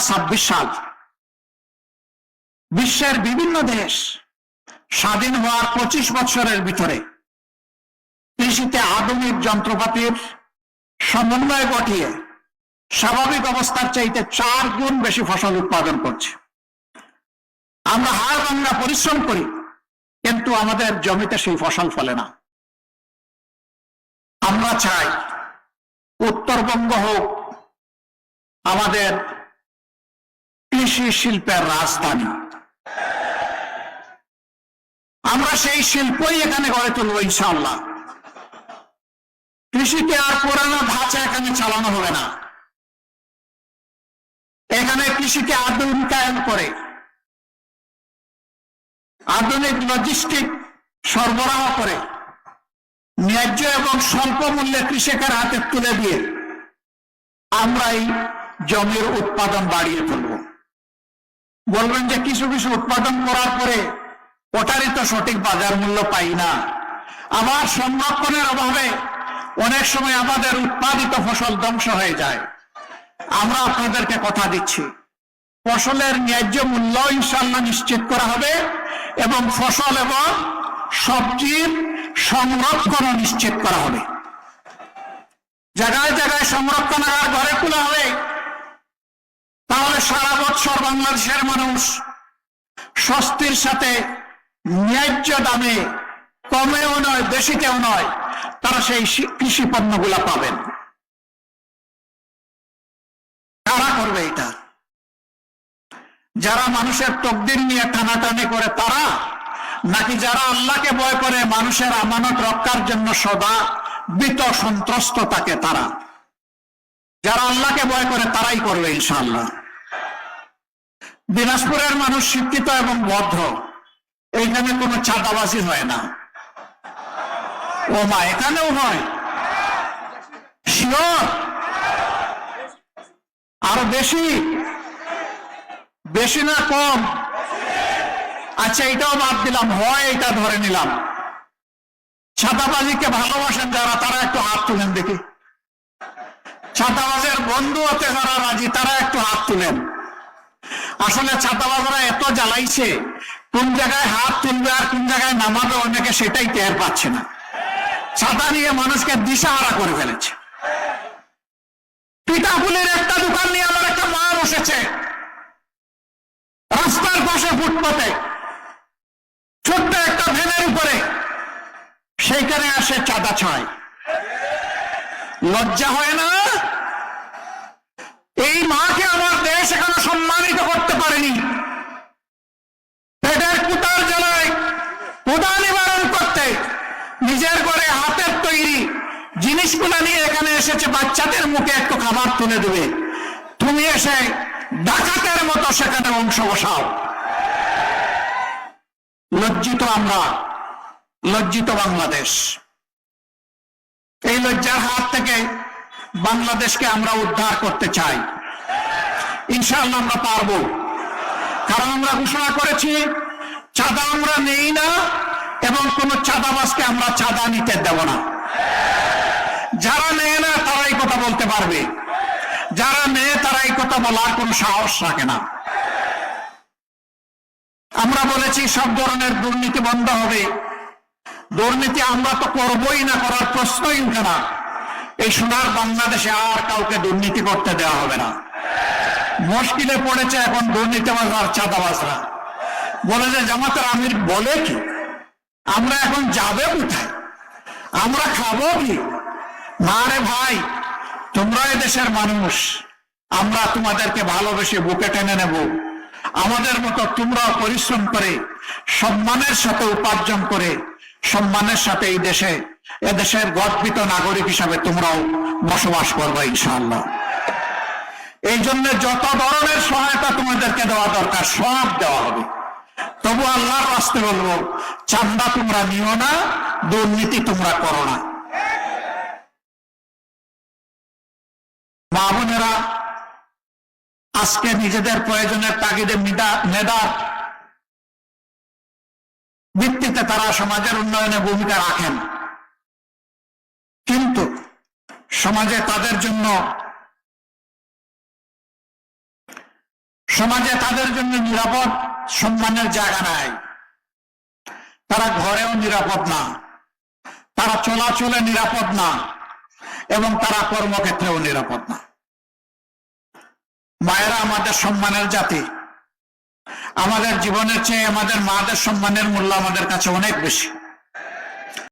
2026 সাল বিশ্বের বিভিন্ন দেশ স্বাধীন হওয়ার 25 বছরের ভিতরে কৃষিতে আধুনিক যন্ত্রপাতির সমন্বয় ঘটিয়ে স্বাভাবিক অবস্থার চাইতে 4 গুণ বেশি ফসল উৎপাদন করছে। আমরা হাড় ভাঙা পরিশ্রম করি, কিন্তু আমাদের জমিতে সেই ফসল ফলে না। আমরা চাই উত্তরবঙ্গ হোক আমাদের কৃষি শিল্পের রাজধানী। আমরা সেই শিল্পই এখানে গড়ে তুলব ইনশাআল্লাহ। কৃষিতে আর পুরানো ধাঁচা এখানে চালানো হবে না। এখানে কৃষিকে আধুনিকায়ন করে আধুনিক লজিস্টিক সরবরাহ করে ন্যায্য এবং স্বল্প মূল্যে কৃষকের হাতে তুলে দিয়ে আমরা এই জমির উৎপাদন বাড়িয়ে তুলব। বলবেন যে কিছু কিছু উৎপাদন করার পরে ওটারই তো সঠিক বাজার মূল্য পাই না, আবার সংরক্ষণের অভাবে অনেক সময় আমাদের উৎপাদিত ফসল ধ্বংস হয়ে যায়। আমরা আপনাদেরকে কথা দিচ্ছি, ফসলের ন্যায্য মূল্য ইনশাআল্লাহ নিশ্চিত করা হবে এবং ফসল এবং সবজির সংরক্ষণ নিশ্চিত করা হবে। জায়গায় জায়গায় সংরক্ষণাগার ঘরে খোলা হবে, তাহলে সারা বছর বাংলাদেশের মানুষ স্বস্তির সাথে ন্যায্য দামে, কমেও নয় বেশিতেও নয়, তারা সেই কৃষি পণ্যগুলা পাবেন। কারা করবে এটা? যারা মানুষের তকদির নিয়ে টানাটানি করে তারা, নাকি যারা আল্লাহকে ভয় করে মানুষের আমানত রক্ষার জন্য সদা ভীত সন্ত্রস্ত থাকে তারা? যারা আল্লাহকে ভয় করে তারাই করবে ইনশাআল্লাহ। দিনাজপুরের মানুষ শিক্ষিত এবং ভদ্র, এইখানে কোনো চাঁদাবাজি হয় না। ও মা, এখানেও হয়? শিওর? আরো বেশি? বেশি না কম? আচ্ছা, এটাও বাদ দিলাম, হয় এটা ধরে নিলাম। ছাতাবাজিকে ভালোবাসেন যারা, তারা একটু হাত তুলেন দেখি। ছাতাবাজের বন্ধু হতে যারা রাজি, তারা একটু হাত তুলেন। আসলে ছাতাবাজরা এত জ্বালাইছে, কোন জায়গায় হাত তুলবে আর কোন জায়গায় নামাবে অনেকে সেটাই টের পাচ্ছে না। ছাতা নিয়ে মানুষকে দিশাহারা করে ফেলেছে। পিঠাপুলির একটা দোকান নিয়ে আমার একটা মা বসেছে রাস্তার পাশে ফুটপাতে, ছোট্ট একটা ভ্যানের উপরে, সেইখানে আসে চাঁদা ছয়। লজ্জা হয় না? এই মাকে আমার দেশ এখনো সম্মানিত করতে পারেনি। পেটের কুতার জ্বালায় ক্ষুধা নিবারণ করতে নিজের ঘরে হাতের তৈরি জিনিসগুলো নিয়ে এখানে এসেছে বাচ্চাদের মুখে একটু খাবার তুলে দেবে। তুমি এসে ডাকাতের মতো সেখানে অংশ বসাও। লজ্জিত আমরা, লজ্জিত বাংলাদেশ। এই লজ্জার হাত থেকে বাংলাদেশকে আমরা উদ্ধার করতে চাই। ইনশাআল্লাহ আমরা পারবো, কারণ আমরা ঘোষণা করেছি চাঁদা আমরা নেই না এবং কোন চাঁদাবাজকে আমরা চাঁদা নিতে দেব না। যারা নেয় না তারা এই কথা বলতে পারবে, যারা নেয় তারা এই কথা বলার কোন সাহস রাখে না। আমরা বলেছি সব ধরনের দুর্নীতি বন্ধ হবে। দুর্নীতি আমরা তো করবই না, করার প্রশ্নই উঠে না। এই সোনার বাংলাদেশে আর কাউকে দুর্নীতি করতে দেওয়া হবে না। মুশকিলে পড়েছে এখন দুর্নীতিবাজ আর চাঁদাবাজরা। বলে যে জামাতের আমির বলে কি, আমরা এখন যাবে কোথায়, আমরা খাবো কি? না রে ভাই, তোমরা দেশের মানুষ, আমরা তোমাদেরকে ভালোবেসে বুকে টেনে নেব। আমাদের মতো তোমরাও পরিশ্রম করে সম্মানের সাথে উপার্জন করে সম্মানের সাথে এই দেশে, এদেশের গর্বিত নাগরিক হিসাবে তোমরাও বসবাস করবে ইনশাআল্লাহ। এই জন্য যত ধরনের সহায়তা তোমাদেরকে দেওয়া দরকার সব দেওয়া হবে। তবু আল্লাহর রাস্তে বলবো, চাঁদা তোমরা নিও না, দুর্নীতি তোমরা করো না। মা বোনেরা, আজকে নিজেদের প্রয়োজনের তাগিদে মেধার ভিত্তিতে তারা সমাজের উন্নয়নে ভূমিকা রাখেন, কিন্তু সমাজে তাদের জন্য সমাজে তাদের জন্য নিরাপদ সম্মানের জায়গা নাই, তারা ঘরেও নিরাপদ না, তারা চলাচলে নিরাপদ না, এবং তারা কর্মক্ষেত্রেও নিরাপদ না। মায়েরা আমাদের সম্মানের জাতি, আমাদের জীবনের চেয়ে আমাদের মাদের সম্মানের মূল্য আমাদের কাছে অনেক বেশি।